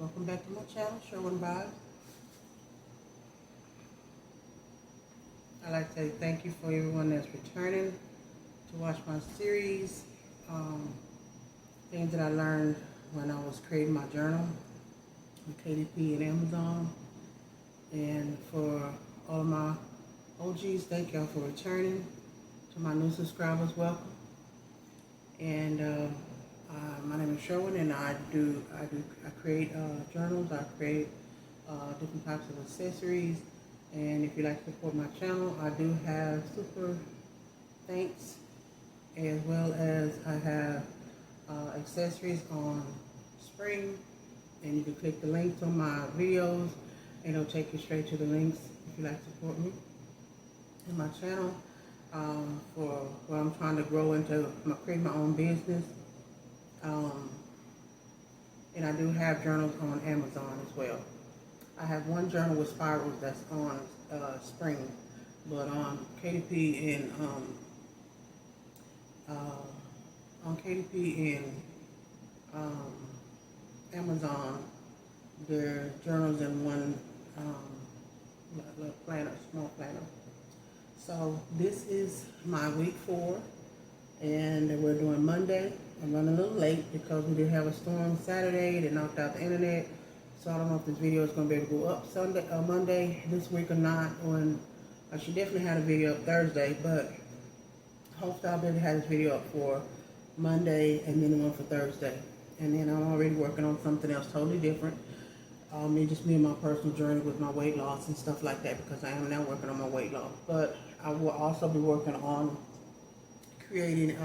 Welcome back to my channel, Sherwin Vibes. I'd like to say thank you for everyone that's returning to watch my series. Things that I learned when I was creating my journal with KDP and Amazon. And for all of my OGs, thank y'all for returning. To my new subscribers, welcome. And my name is Sherwin, and I create journals. I create different types of accessories. And if you like to support my channel, I do have super thanks, as well as I have accessories on Spring. And you can click the links on my videos, and it'll take you straight to the links if you like to support me and my channel. For what I'm trying to grow into, create my own business. And I do have journals on Amazon as well. I have one journal with spirals that's on Spring, but on KDP and Amazon, there are journals in one little planner, small planner. So this is my week 4, and we're doing Monday. I'm running a little late because we did have a storm Saturday that knocked out the internet. So I don't know if this video is going to be able to go up Monday this week or not. I should definitely have a video up Thursday, but hopefully I'll be able to have this video up for Monday and then the one for Thursday. And then I'm already working on something else totally different. Me and my personal journey with my weight loss and stuff like that, because I am now working on my weight loss. But I will also be working on creating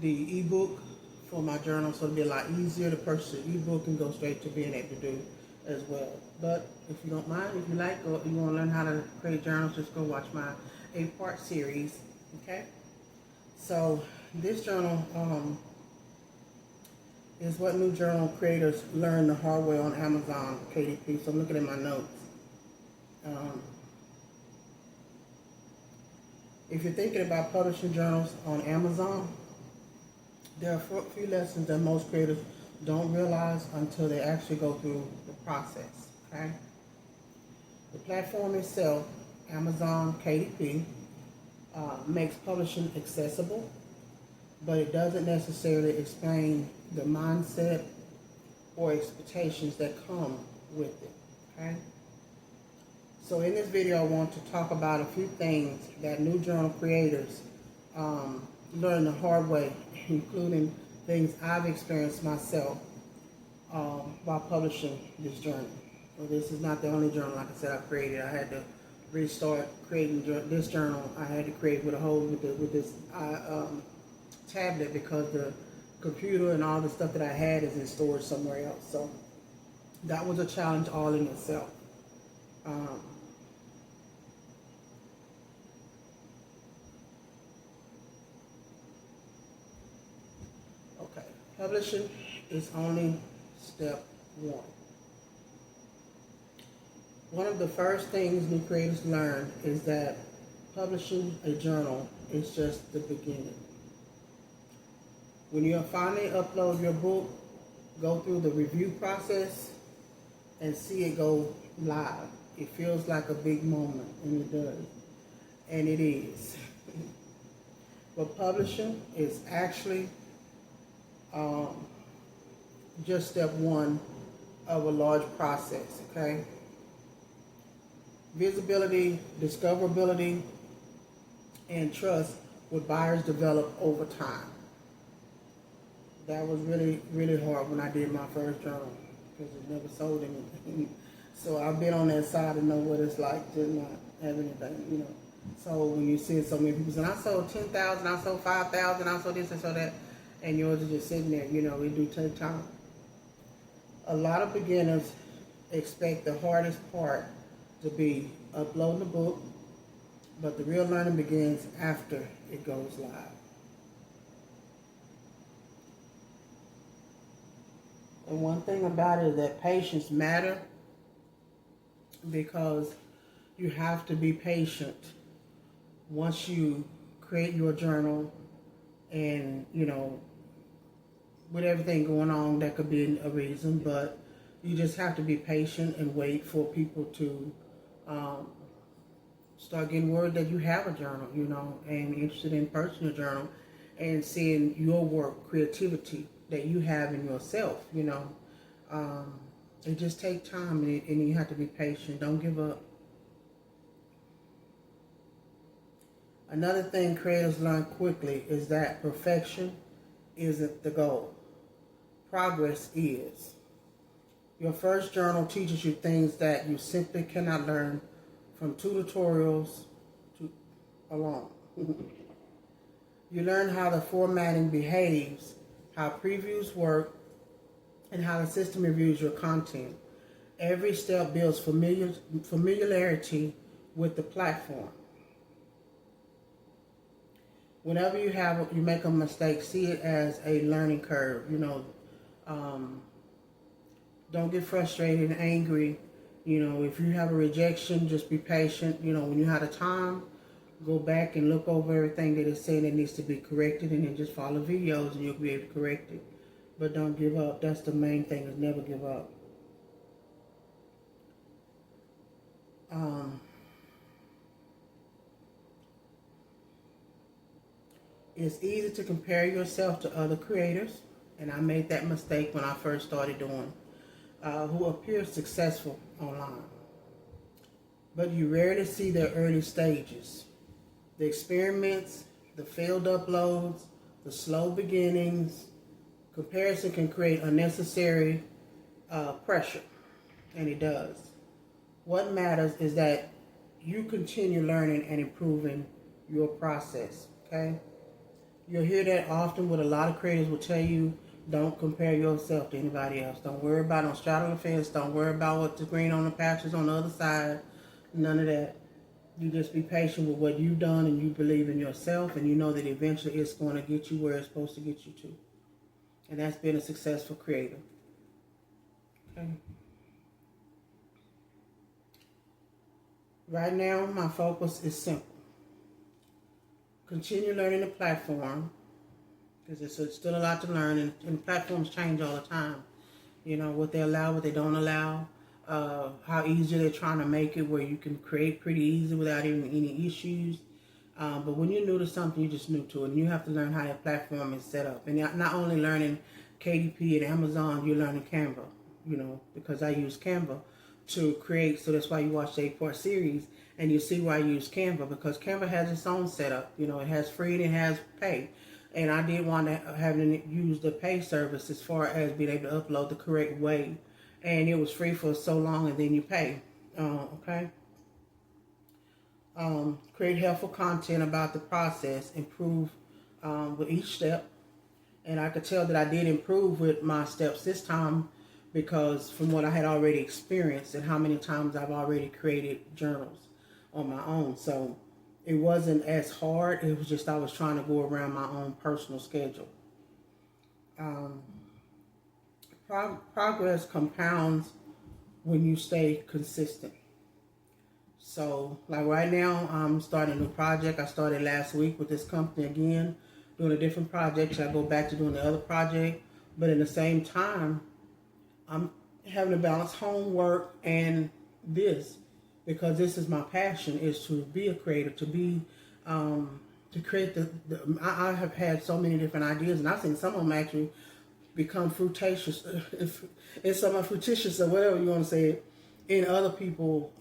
the ebook for my journal, so it'll be a lot easier to purchase an ebook and go straight to being able to do as well. But if you don't mind, if you like, or if you want to learn how to create journals, just go watch my 8-part series. Okay? So this journal is what new journal creators learn the hard way on Amazon KDP. So I'm looking at my notes. If you're thinking about publishing journals on Amazon, there are a few lessons that most creators don't realize until they actually go through the process. Okay? The platform itself, Amazon KDP, makes publishing accessible, but it doesn't necessarily explain the mindset or expectations that come with it. Okay? So in this video, I want to talk about a few things that new journal creators learn the hard way, including things I've experienced myself while publishing this journal. So this is not the only journal, like I said, I created. I had to restart creating this journal. I had to create with this tablet, because the computer and all the stuff that I had is in storage somewhere else. So that was a challenge all in itself. Okay, publishing is only step 1. One of the first things new creators learn is that publishing a journal is just the beginning. When you finally upload your book, go through the review process and see it go live, it feels like a big moment, and it does. And it is. But publishing is actually just step 1 of a large process, okay? Visibility, discoverability, and trust with buyers develop over time. That was really, really hard when I did my first journal, because it never sold anything. So I've been on that side and know what it's like to not have anything, So when you see so many people saying, I sold 10,000, I sold 5,000, I sold this and so that, and yours is just sitting there, it do take time. A lot of beginners expect the hardest part to be uploading the book, but the real learning begins after it goes live. And one thing about it is that patience matters, because you have to be patient once you create your journal and, with everything going on, that could be a reason, but you just have to be patient and wait for people to start getting word that you have a journal, and interested in personal journal and seeing your work, creativity that you have in yourself, It just takes time, and you have to be patient. Don't give up. Another thing creators learn quickly is that perfection isn't the goal. Progress is. Your first journal teaches you things that you simply cannot learn from tutorials alone. You learn how the formatting behaves, how previews work, and how the system reviews your content. Every step builds familiarity with the platform. Whenever you make a mistake, see it as a learning curve. Don't get frustrated and angry. If you have a rejection, just be patient. When you have the time, go back and look over everything that is saying that needs to be corrected, and then just follow videos and you'll be able to correct it. But don't give up. That's the main thing, is never give up. It's easy to compare yourself to other creators, and I made that mistake when I first started doing, who appear successful online. But you rarely see their early stages, the experiments, the failed uploads, the slow beginnings. Comparison can create unnecessary pressure, and it does. What matters is that you continue learning and improving your process, okay? You'll hear that often. What a lot of creators will tell you: don't compare yourself to anybody else. Don't worry about, don't straddle the fence. Don't worry about what's green on the pastures on the other side. None of that. You just be patient with what you've done, and you believe in yourself, and you know that eventually it's going to get you where it's supposed to get you to. And that's being a successful creator. Okay. Right now, my focus is simple. Continue learning the platform, because it's still a lot to learn, and platforms change all the time. What they allow, what they don't allow, how easy they're trying to make it where you can create pretty easy without even any issues. But when you're new to something, you're just new to it, and you have to learn how that platform is set up. And not only learning KDP and Amazon, you're learning Canva, because I use Canva to create. So that's why you watch the 8-part series, and you see why I use Canva, because Canva has its own setup. It has free and it has pay. And I did want to have to use the pay service as far as being able to upload the correct way. And it was free for so long, and then you pay. Okay? Create helpful content about the process. Improve with each step. And I could tell that I did improve with my steps this time, because from what I had already experienced and how many times I've already created journals on my own. So it wasn't as hard. It was just I was trying to go around my own personal schedule. Progress compounds when you stay consistent. So like right now, I'm starting a new project. I started last week with this company again, doing a different project. I go back to doing the other project, but at the same time, I'm having to balance homework and this, because this is my passion, is to be a creator, to be, to create I have had so many different ideas, and I've seen some of them actually become fruitatious, and some are fruititious, or whatever you want to say it, in other people,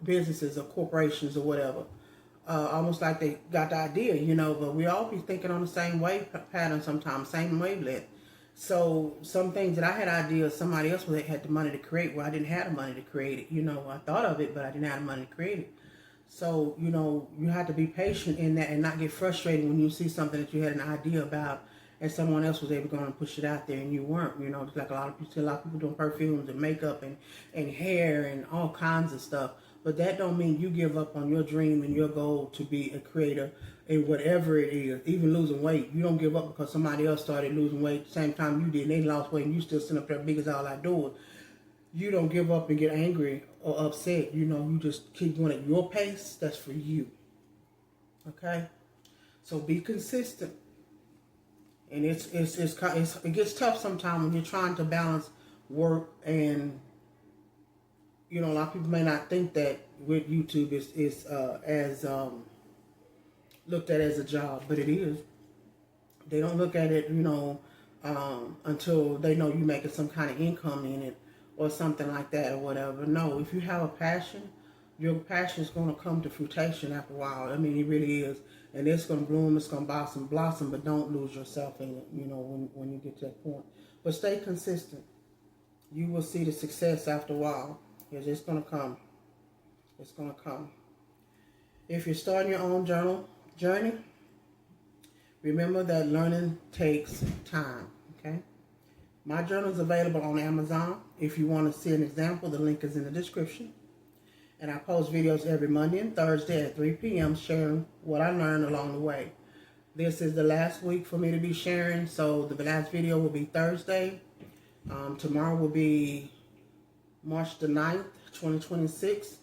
businesses or corporations or whatever. Almost like they got the idea, but we all be thinking on the same wave pattern sometimes, same wavelength. So some things that I had ideas, somebody else had the money to create, where I didn't have the money to create it. I thought of it, but I didn't have the money to create it. So, you have to be patient in that and not get frustrated when you see something that you had an idea about and someone else was able to go and push it out there and you weren't. It's like a lot of people doing perfumes and makeup and hair and all kinds of stuff. But that don't mean you give up on your dream and your goal to be a creator in whatever it is, even losing weight. You don't give up because somebody else started losing weight at the same time you did, and they lost weight, and you still sitting up there big as all I do. You don't give up and get angry or upset. You just keep going at your pace. That's for you. Okay? So be consistent. And it gets tough sometimes when you're trying to balance work and, you know, a lot of people may not think that with YouTube is as looked at as a job, but it is. They don't look at it, you know, until they know you're making some kind of income in it or something like that or whatever. No, if you have a passion, your passion is going to come to fruition after a while. I mean, it really is. And it's going to bloom, it's going to blossom, but don't lose yourself in it, you know, when you get to that point. But stay consistent. You will see the success after a while. Because it's going to come. It's going to come. If you're starting your own journey, remember that learning takes time, okay? My journal is available on Amazon. If you want to see an example, the link is in the description. And I post videos every Monday and Thursday at 3 p.m. sharing what I learned along the way. This is the last week for me to be sharing, so the last video will be Thursday. Tomorrow will be March the 9th, 2026.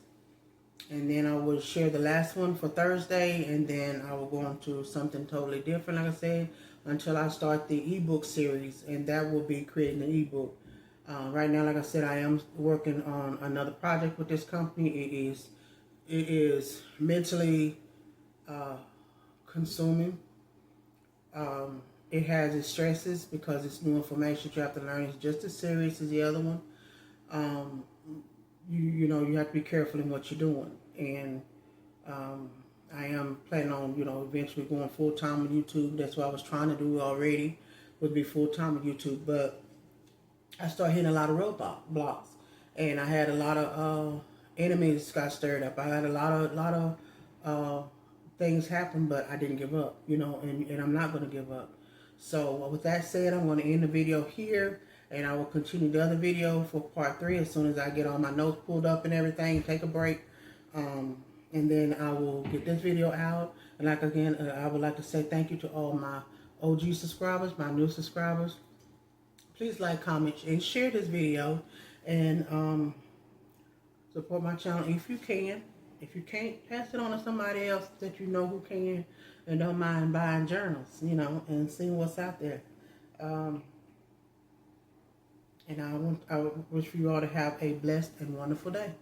And then I will share the last one for Thursday, and then I will go on to something totally different, like I said, until I start the ebook series, and that will be creating an ebook. Right now, like I said, I am working on another project with this company. It is mentally consuming. It has its stresses because it's new information you have to learn. It's just as serious as the other one. You know, you have to be careful in what you're doing. And I am planning on, you know, eventually going full-time on YouTube. That's what I was trying to do already, would be full-time on YouTube. But I started hitting a lot of roadblocks. And I had a lot of enemies got stirred up. I had a lot of things happen, but I didn't give up, you know, and I'm not going to give up. So with that said, I'm going to end the video here. And I will continue the other video for part 3 as soon as I get all my notes pulled up and everything, take a break. And then I will get this video out. And like again, I would like to say thank you to all my OG subscribers, my new subscribers. Please like, comment, and share this video. And support my channel if you can. If you can't, pass it on to somebody else that you know who can and don't mind buying journals, you know, and seeing what's out there. And I wish for you all to have a blessed and wonderful day.